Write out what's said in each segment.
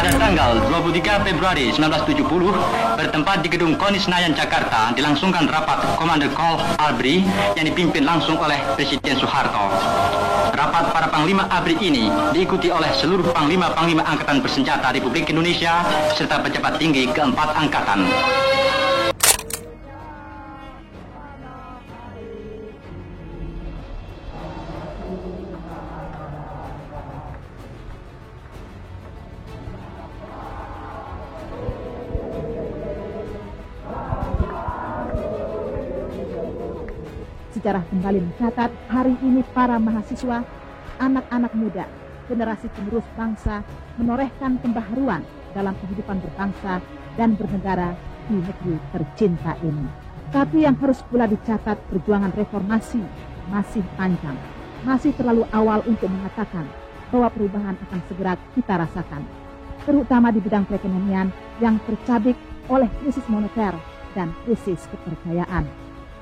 Pada tanggal 23 Februari 1970, bertempat di Gedung KONI Senayan, Jakarta, dilangsungkan rapat Commander Call ABRI yang dipimpin langsung oleh Presiden Soeharto. Rapat para Panglima ABRI ini diikuti oleh seluruh Panglima-Panglima Angkatan Bersenjata Republik Indonesia serta pejabat tinggi keempat angkatan. Sejarah kembali mencatat hari ini para mahasiswa, anak-anak muda, generasi penerus bangsa menorehkan pembaharuan dalam kehidupan berbangsa dan bernegara di negeri tercinta ini. Tapi yang harus pula dicatat, perjuangan reformasi masih panjang, masih terlalu awal untuk mengatakan bahwa perubahan akan segera kita rasakan, terutama di bidang perekonomian yang tercabik oleh krisis moneter dan krisis kepercayaan.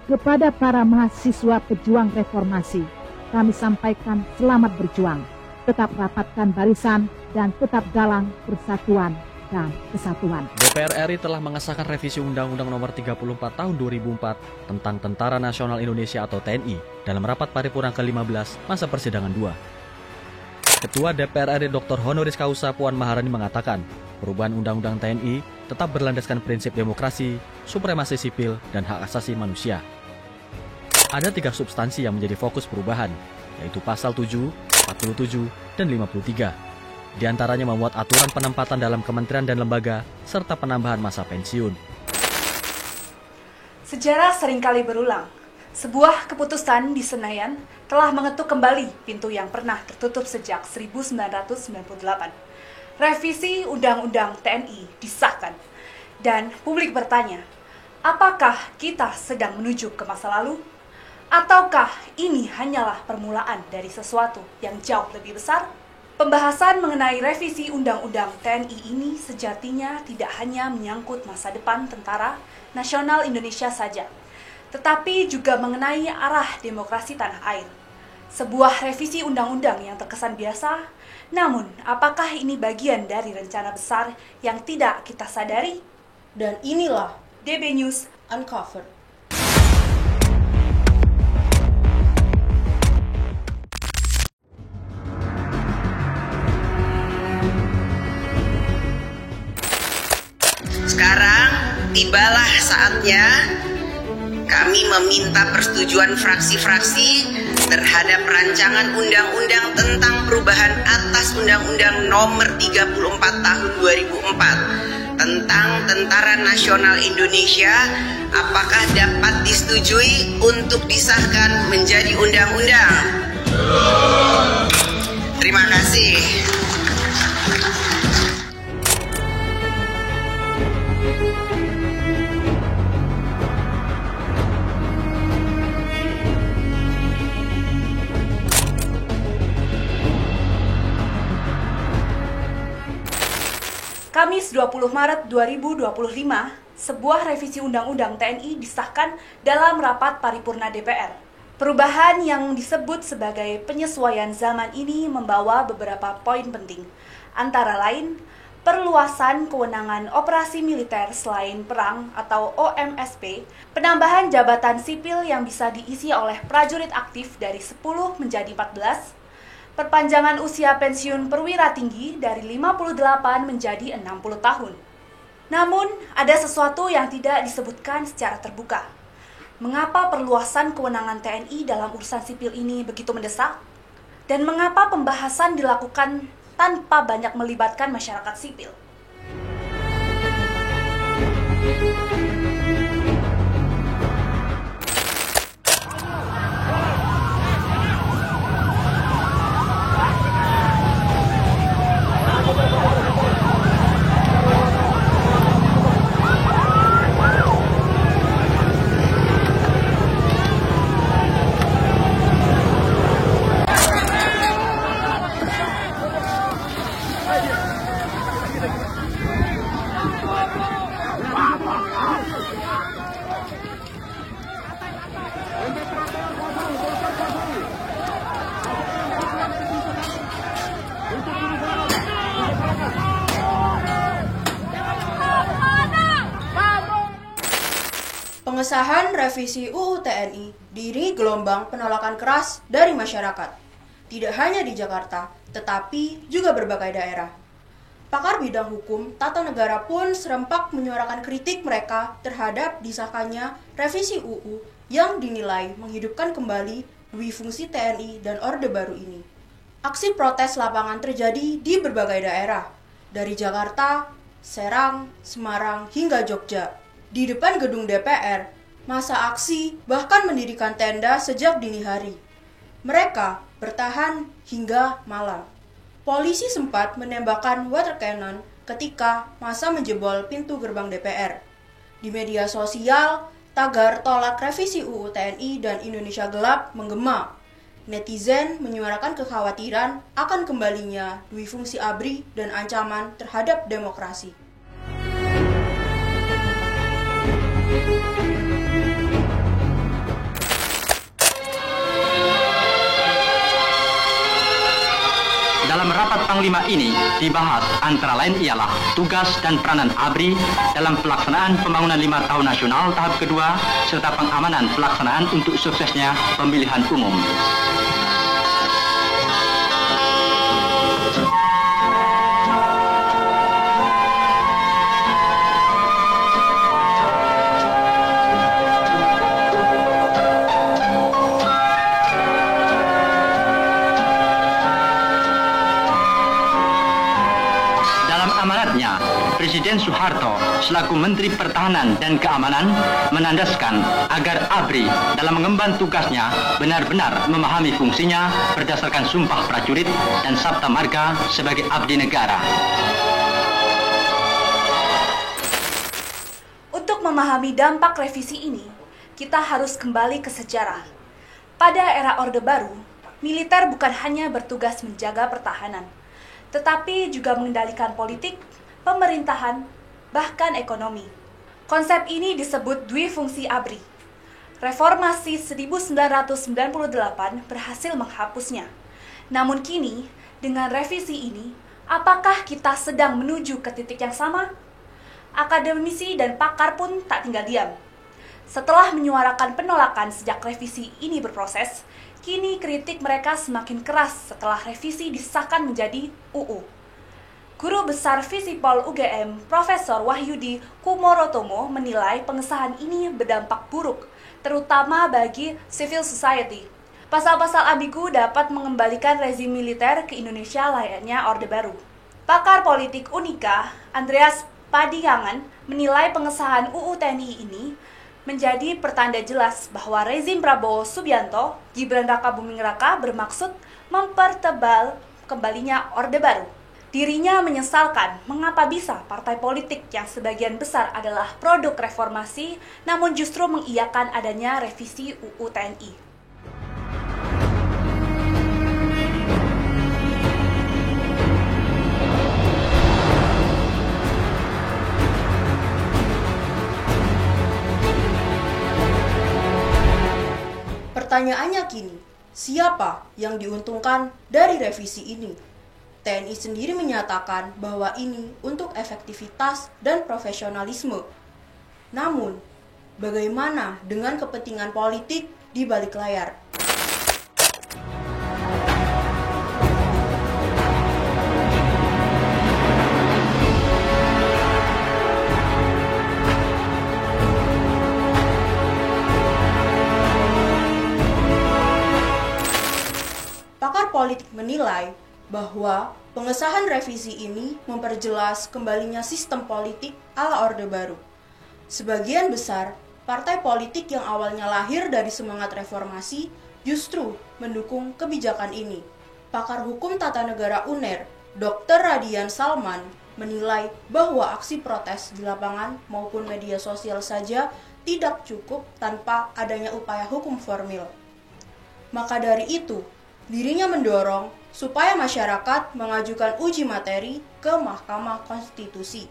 Kepada para mahasiswa pejuang reformasi, kami sampaikan selamat berjuang, tetap rapatkan barisan, dan tetap galang persatuan dan kesatuan. DPR RI telah mengesahkan revisi Undang-Undang Nomor 34 Tahun 2004 tentang Tentara Nasional Indonesia atau TNI dalam rapat paripurna ke-15 masa persidangan 2. Ketua DPR RI Dr. Honoris Causa Puan Maharani mengatakan, perubahan Undang-Undang TNI tetap berlandaskan prinsip demokrasi, supremasi sipil, dan hak asasi manusia. Ada 3 substansi yang menjadi fokus perubahan, yaitu pasal 7, 47, dan 53. Di antaranya memuat aturan penempatan dalam kementerian dan lembaga, serta penambahan masa pensiun. Sejarah seringkali berulang. Sebuah keputusan di Senayan telah mengetuk kembali pintu yang pernah tertutup sejak 1998. Revisi Undang-Undang TNI disahkan, dan publik bertanya, apakah kita sedang menuju ke masa lalu? Ataukah ini hanyalah permulaan dari sesuatu yang jauh lebih besar? Pembahasan mengenai revisi Undang-Undang TNI ini sejatinya tidak hanya menyangkut masa depan Tentara Nasional Indonesia saja, tetapi juga mengenai arah demokrasi tanah air. Sebuah revisi undang-undang yang terkesan biasa, namun apakah ini bagian dari rencana besar yang tidak kita sadari? Dan inilah DB News Uncovered. Sekarang tibalah saatnya kami meminta persetujuan fraksi-fraksi terhadap rancangan undang-undang tentang perubahan atas Undang-Undang Nomor 34 Tahun 2004 tentang Tentara Nasional Indonesia. Apakah dapat disetujui untuk disahkan menjadi undang-undang? Terima kasih. Kamis 20 Maret 2025, sebuah revisi Undang-Undang TNI disahkan dalam rapat paripurna DPR. Perubahan yang disebut sebagai penyesuaian zaman ini membawa beberapa poin penting, antara lain perluasan kewenangan operasi militer selain perang atau OMSP, penambahan jabatan sipil yang bisa diisi oleh prajurit aktif dari 10 menjadi 14, perpanjangan usia pensiun perwira tinggi dari 58 menjadi 60 tahun. Namun, ada sesuatu yang tidak disebutkan secara terbuka. Mengapa perluasan kewenangan TNI dalam urusan sipil ini begitu mendesak? Dan mengapa pembahasan dilakukan tanpa banyak melibatkan masyarakat sipil? Pengesahan revisi UU TNI diiringi gelombang penolakan keras dari masyarakat. Tidak hanya di Jakarta, tetapi juga berbagai daerah. Pakar bidang hukum tata negara pun serempak menyuarakan kritik mereka terhadap disahkannya revisi UU yang dinilai menghidupkan kembali dui fungsi TNI dan Orde Baru ini. Aksi protes lapangan terjadi di berbagai daerah, dari Jakarta, Serang, Semarang, hingga Jogja. Di depan gedung DPR, masa aksi bahkan mendirikan tenda sejak dini hari. Mereka bertahan hingga malam. Polisi sempat menembakkan water cannon ketika masa menjebol pintu gerbang DPR. Di media sosial, tagar tolak revisi UU TNI dan Indonesia Gelap menggema. Netizen menyuarakan kekhawatiran akan kembalinya dui fungsi ABRI dan ancaman terhadap demokrasi. Dalam rapat Panglima ini dibahas antara lain ialah tugas dan peranan ABRI dalam pelaksanaan pembangunan 5 tahun nasional tahap kedua serta pengamanan pelaksanaan untuk suksesnya pemilihan umum. Amanatnya, Presiden Soeharto selaku Menteri Pertahanan dan Keamanan menandaskan agar ABRI dalam mengemban tugasnya benar-benar memahami fungsinya berdasarkan Sumpah Prajurit dan Sabta Marga sebagai abdi negara. Untuk memahami dampak revisi ini, kita harus kembali ke sejarah. Pada era Orde Baru, militer bukan hanya bertugas menjaga pertahanan, tetapi juga mengendalikan politik, pemerintahan, bahkan ekonomi. Konsep ini disebut dui fungsi ABRI. Reformasi 1998 berhasil menghapusnya. Namun kini, dengan revisi ini, apakah kita sedang menuju ke titik yang sama? Akademisi dan pakar pun tak tinggal diam. Setelah menyuarakan penolakan sejak revisi ini berproses, kini kritik mereka semakin keras setelah revisi disahkan menjadi UU. Guru Besar Visipol UGM, Profesor Wahyudi Kumorotomo menilai pengesahan ini berdampak buruk, terutama bagi civil society. Pasal-pasal ambigu dapat mengembalikan rezim militer ke Indonesia layaknya Orde Baru. Pakar politik Unika, Andreas Padiangan, menilai pengesahan UU TNI ini menjadi pertanda jelas bahwa rezim Prabowo Subianto, Gibran Rakabuming Raka bermaksud mempertebal kembalinya Orde Baru. Dirinya menyesalkan mengapa bisa partai politik yang sebagian besar adalah produk reformasi, namun justru mengiyakan adanya revisi UU TNI. Pertanyaannya kini, siapa yang diuntungkan dari revisi ini? TNI sendiri menyatakan bahwa ini untuk efektivitas dan profesionalisme. Namun, bagaimana dengan kepentingan politik di balik layar? Pakar politik menilai bahwa pengesahan revisi ini memperjelas kembalinya sistem politik ala Orde Baru. Sebagian besar partai politik yang awalnya lahir dari semangat reformasi justru mendukung kebijakan ini. Pakar hukum tata negara UNER, Dr. Radian Salman, menilai bahwa aksi protes di lapangan maupun media sosial saja tidak cukup tanpa adanya upaya hukum formil. Maka dari itu, dirinya mendorong supaya masyarakat mengajukan uji materi ke Mahkamah Konstitusi.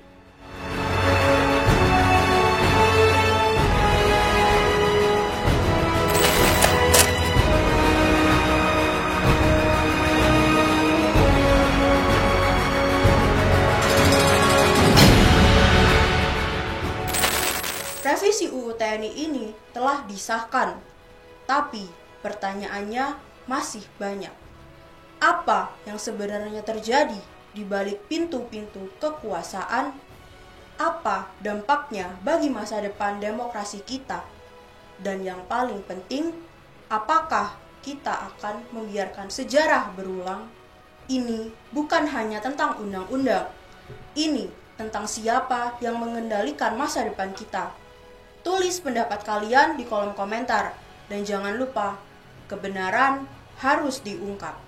Revisi Revisi UU TNI ini telah disahkan, tapi pertanyaannya masih banyak. Apa yang sebenarnya terjadi di balik pintu-pintu kekuasaan? Apa dampaknya bagi masa depan demokrasi kita? Dan yang paling penting, apakah kita akan membiarkan sejarah berulang? Ini bukan hanya tentang undang-undang. Ini tentang siapa yang mengendalikan masa depan kita. Tulis pendapat kalian di kolom komentar. Dan jangan lupa, kebenaran harus diungkap.